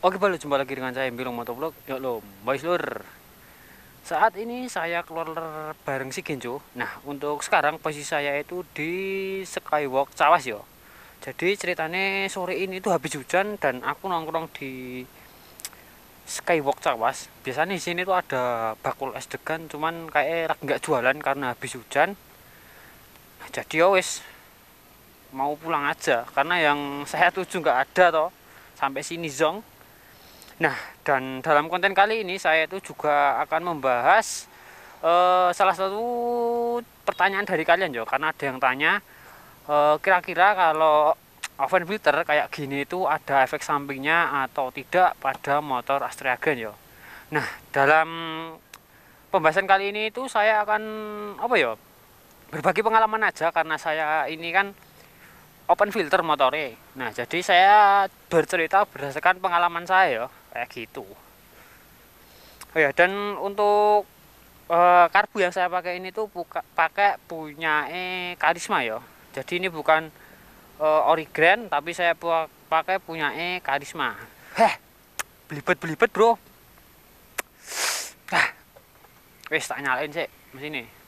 Oke, balik jumpa lagi dengan saya Bilong Motovlog. Yuk lo, boys lur. Saat ini saya keluar bareng si Genjo. Nah, untuk sekarang posisi saya itu di Skywalk Cawas yo. Jadi ceritanya sore ini tuh habis hujan dan aku nongkrong di Skywalk Cawas. Biasanya di sini tuh ada bakul es degan, cuman kayak nggak jualan karena habis hujan. Nah, jadi ya wes mau pulang aja karena yang saya tuju nggak ada toh sampai sini zong. Nah, dan dalam konten kali ini saya itu juga akan membahas salah satu pertanyaan dari kalian yo, karena ada yang tanya kira-kira kalau oven filter kayak gini itu ada efek sampingnya atau tidak pada motor Astragen yo. Nah, dalam pembahasan kali ini itu saya akan apa yo? Berbagi pengalaman aja karena saya ini kan open filter motornya. Nah, jadi saya bercerita berdasarkan pengalaman saya ya, kayak gitu. Oh ya, dan untuk karbu yang saya pakai ini tuh pakai punya Karisma ya. Jadi ini bukan Origran, tapi saya pakai punya Karisma. Heh, belibet-belibet bro. Nah, wes tak nyalain sih mesin ini.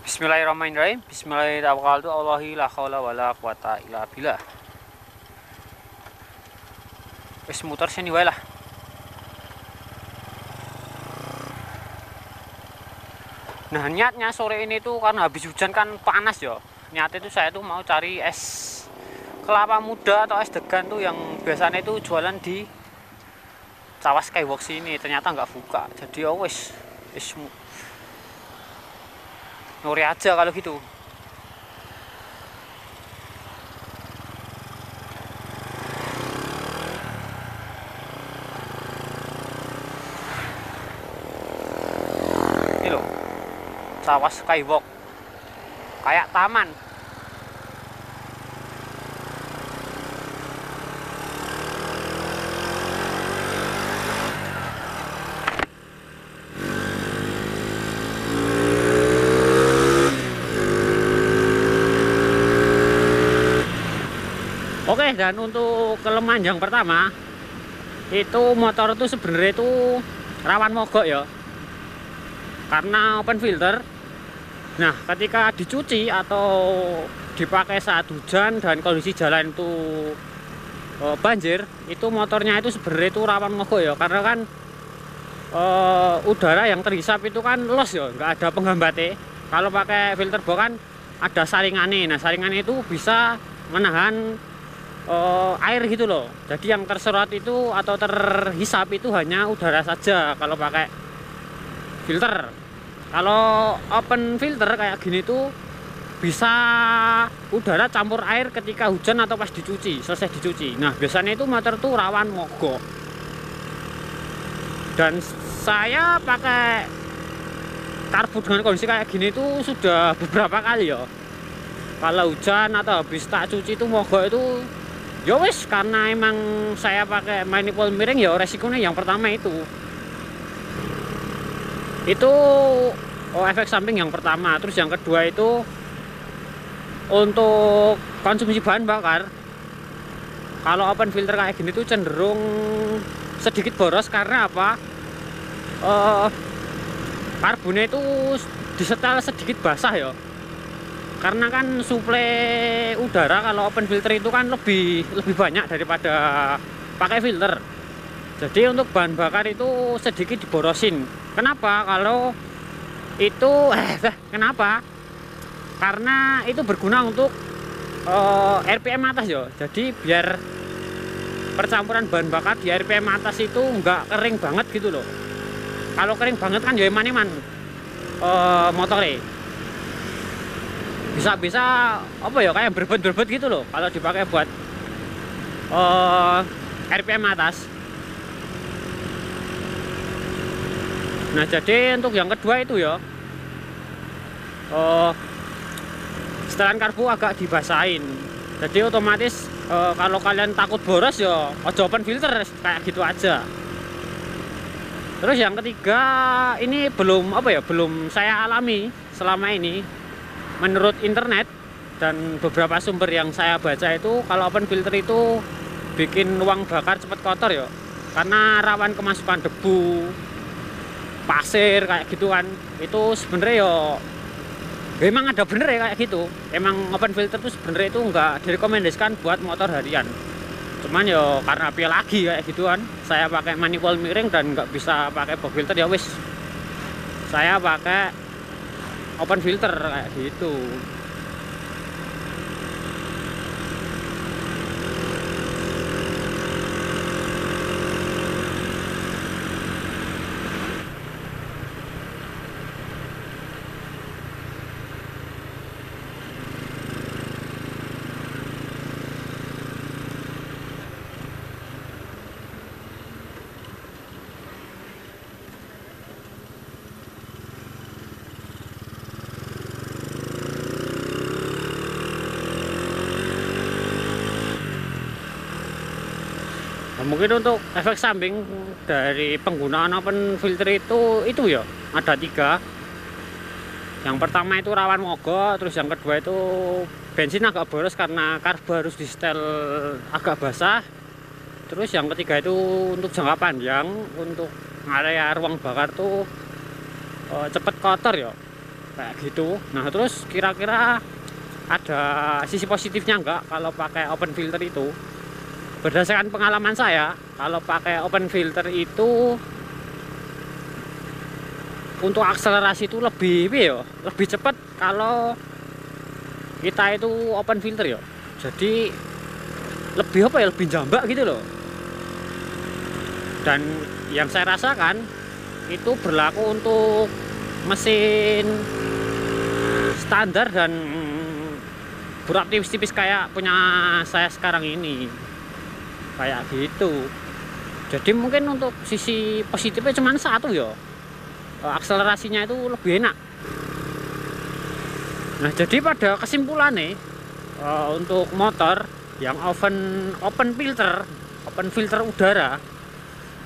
Bismillahirrahmanirrahim. Bismillahirrahmanirrahim. Allahi la haula wala quwata illa billah. Wis muter sini wae lah. Nah, niatnya sore ini tuh karena habis hujan kan panas ya. Niatnya itu saya tuh mau cari es kelapa muda atau es degan tuh yang biasanya itu jualan di Cawas Skywalk sini. Ternyata nggak buka. Jadi ya wis nuri aja kalau gitu. Ini loh, Cawas Skywalk kayak taman. Oke, dan untuk kelemahan yang pertama itu motor itu sebenarnya itu rawan mogok ya, karena open filter. Nah, ketika dicuci atau dipakai saat hujan dan kondisi jalan itu banjir, itu motornya itu sebenarnya itu rawan mogok ya, karena kan udara yang terhisap itu kan los ya, nggak ada penghambatnya. Kalau pakai filter box kan ada saringannya. Nah, saringannya itu bisa menahan air gitu loh. Jadi yang terserot itu atau terhisap itu hanya udara saja kalau pakai filter. Kalau open filter kayak gini tuh bisa udara campur air ketika hujan atau pas dicuci, selesai dicuci. Nah, biasanya itu motor tuh rawan mogok. Dan saya pakai karbu dengan kondisi kayak gini tuh sudah beberapa kali ya. Kalau hujan atau habis tak cuci itu mogok itu ya wis, karena emang saya pakai manifold miring ya, resikonya yang pertama itu efek samping yang pertama. Terus yang kedua itu untuk konsumsi bahan bakar. Kalau open filter kayak gini tuh cenderung sedikit boros karena apa? Karbonnya itu disetel sedikit basah ya, karena kan suplai udara kalau open filter itu kan lebih banyak daripada pakai filter. Jadi untuk bahan bakar itu sedikit diborosin. Kenapa? Kalau itu kenapa? Karena itu berguna untuk RPM atas ya. Jadi biar percampuran bahan bakar di RPM atas itu nggak kering banget gitu loh. Kalau kering banget kan ya eman-eman motornya. Bisa apa ya, kayak berbet-berbet gitu loh kalau dipakai buat RPM atas. Nah, jadi untuk yang kedua itu ya setelan karbu agak dibasahin. Jadi otomatis kalau kalian takut boros ya ojo open filter, kayak gitu aja. Terus yang ketiga ini belum saya alami selama ini. Menurut internet dan beberapa sumber yang saya baca itu kalau open filter itu bikin ruang bakar cepat kotor ya, karena rawan kemasukan debu, pasir kayak gitu kan. Itu sebenarnya ya memang ada bener ya kayak gitu. Emang open filter tuh sebenarnya itu nggak direkomendasikan buat motor harian. Cuman ya karena api lagi kayak gitu kan, saya pakai manifold miring dan nggak bisa pakai box filter, ya wis saya pakai open filter kayak gitu. Nah, mungkin untuk efek samping dari penggunaan open filter itu ya ada 3. Yang pertama itu rawan mogok, terus yang kedua itu bensin agak boros karena karbo harus di setel agak basah. Terus yang ketiga itu untuk jangka panjang, untuk area ruang bakar tuh cepet kotor ya kayak gitu. Nah terus kira-kira ada sisi positifnya enggak kalau pakai open filter itu? Berdasarkan pengalaman saya, kalau pakai open filter itu untuk akselerasi itu lebih cepat kalau kita itu open filter ya. Jadi lebih jambak gitu loh. Dan yang saya rasakan itu berlaku untuk mesin standar dan berat tipis-tipis kayak punya saya sekarang ini. Kayak gitu. Jadi mungkin untuk sisi positifnya cuma satu ya, akselerasinya itu lebih enak. Nah jadi pada kesimpulannya untuk motor yang open filter udara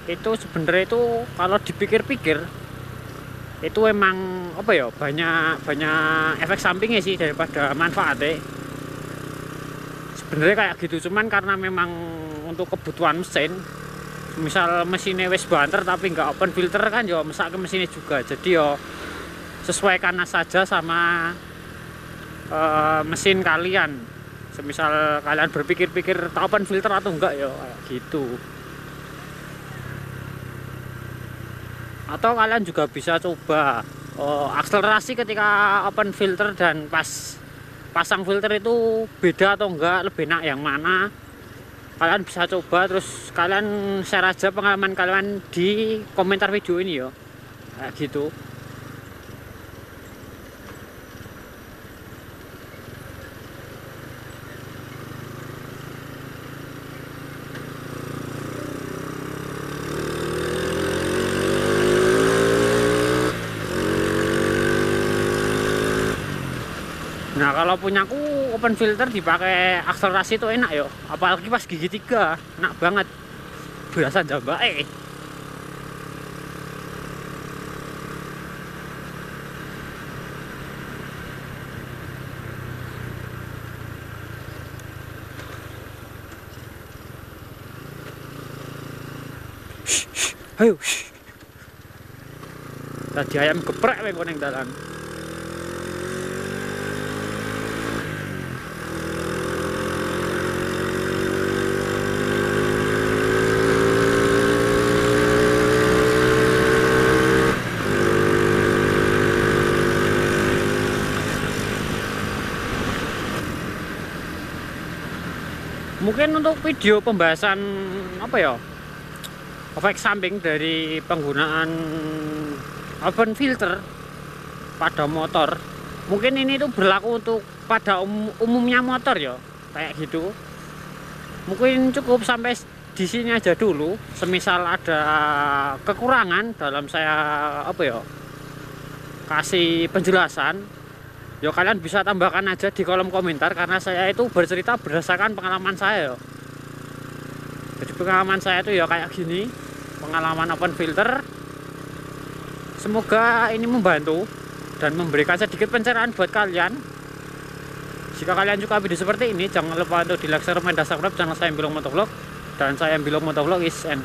itu sebenarnya itu kalau dipikir-pikir itu emang banyak efek sampingnya sih daripada manfaatnya. Sebenarnya kayak gitu, cuman karena memang untuk kebutuhan mesin, misal mesinnya wis banter tapi nggak open filter kan ya mesak ke mesinnya juga. Jadi ya sesuaikan saja sama mesin kalian. Semisal kalian berpikir-pikir open filter atau enggak ya kayak gitu. Atau kalian juga bisa coba akselerasi ketika open filter dan pas pasang filter itu beda atau enggak, lebih enak yang mana. Kalian bisa coba, terus kalian share aja pengalaman kalian di komentar video ini ya kayak gitu. Nah kalau punyaku open filter dipakai akselerasi itu enak ya, apalagi pas gigi 3 enak banget, berasa jambak ayo tadi ayam geprek weng koneng dalan. Mungkin untuk video pembahasan efek samping dari penggunaan open filter pada motor, mungkin ini tuh berlaku untuk pada umumnya motor ya kayak gitu. Mungkin cukup sampai di sini aja dulu. Semisal ada kekurangan dalam saya kasih penjelasan, ya kalian bisa tambahkan aja di kolom komentar, karena saya itu bercerita berdasarkan pengalaman saya ya. Jadi pengalaman saya itu ya kayak gini, pengalaman open filter. Semoga ini membantu dan memberikan sedikit pencerahan buat kalian. Jika kalian suka video seperti ini, jangan lupa untuk di like, share, dan subscribe channel saya Bilong Motovlog. Dan saya Bilong Motovlog is and